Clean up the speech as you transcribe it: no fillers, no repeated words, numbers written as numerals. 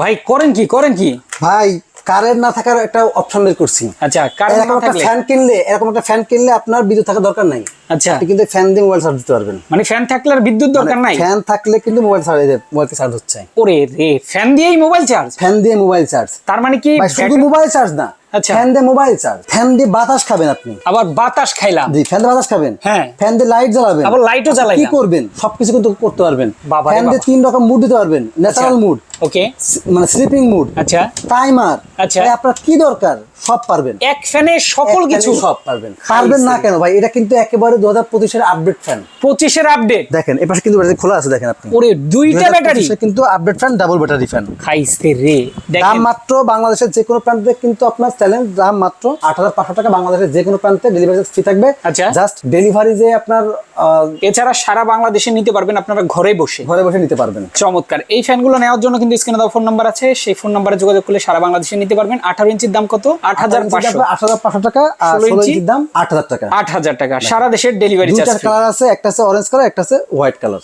ভাই করেন কি ভাই কারেন্ট না থাকার একটা অপশন বের করছি। আচ্ছা কারেন্ট না থাকলে এরকম একটা ফ্যান কিনলে আপনার বিদ্যুৎ থাকার দরকার নাই। আচ্ছা আপনি কিন্তু ফ্যান দিয়ে মোবাইল চার্জ দিতে পারবেন। মানে ফ্যান থাকলে আর বিদ্যুৎ দরকার নাই। ফ্যান থাকলে কিন্তু মোবাইল চার্জ হচ্ছে। ওরে রে ফ্যান দিয়েই মোবাইল চার্জ। ফ্যান দিয়ে মোবাইল চার্জ, তার মানে কি ভাই শুধু মোবাইল চার্জ না, আচ্ছা। ফ্যান দিয়ে মোবাইল চার্জ, ফ্যান দিয়ে বাতাস খাবেন আপনি, আবার বাতাস খাইলাম। জি ফ্যান দিয়ে বাতাস খাবেন, হ্যাঁ। ফ্যান দিয়ে লাইট জ্বালাবেন, আবার লাইটও আপনি জ্বালাইলাম। কি করবেন সবকিছু কিন্তু করতে পারবেন। বাবা রে ফ্যান দিয়ে বাবা। 3 রকম মুড দিতে পারবেন, ন্যাচারাল মুড, ওকে মানে স্লিপিং মুড, আচ্ছা টাইমার। আচ্ছা। ভাই আপনার কি দরকার সব পারবেন, এক ফ্যানে সকল এক কিছু ফ্যানে সব পারবেন। পারবেন না কেন ভাই, এটা কিন্তু একেবারে 2025 এর আপডেট ফ্যান। 25 এর আপডেট। দেখেন এপাশে কিন্তু ব্যাটারি খোলা আছে, দেখেন আপনি। ওরে দুইটা ব্যাটারি 2025 এর কিন্তু update fan, double battery fan. খাইছে রে দাম দেখেন মাত্র বাংলাদেশের যে কোনো প্রান্তে কিন্তু আপনার চ্যালেঞ্জ দাম মাত্র 8500 টাকা। বাংলাদেশের যে কোনো প্রান্তে ডেলিভারি ফ্রি থাকবে। আচ্ছা। জাস্ট ডেলিভারি যে আপনার এছাড়া সারা বাংলাদেশে নিতে পারবেন আপনারা ঘরে বসে। ঘরে বসে নিতে পারবেন। চমৎকার। এই ফ্যানগুলো নেওয়ার জন্য কিন্তু স্ক্রিনে দেওয়া ফোন নাম্বার আছে, সেই ফোন নাম্বারে যোগাযোগ করলে সারা বাংলাদেশে নিতে পারবেন। 18 ইঞ্চির দাম কত? 8500। 8500 টাকা আর 16 16 ইঞ্চির দাম 8000 টাকা। 8000 টাকা। সারা দেশের ডেলিভারি দুইটা চার্জ। কালার আছে, একটা আছে অরেঞ্জ কালার, একটা আছে হোয়াইট কালার।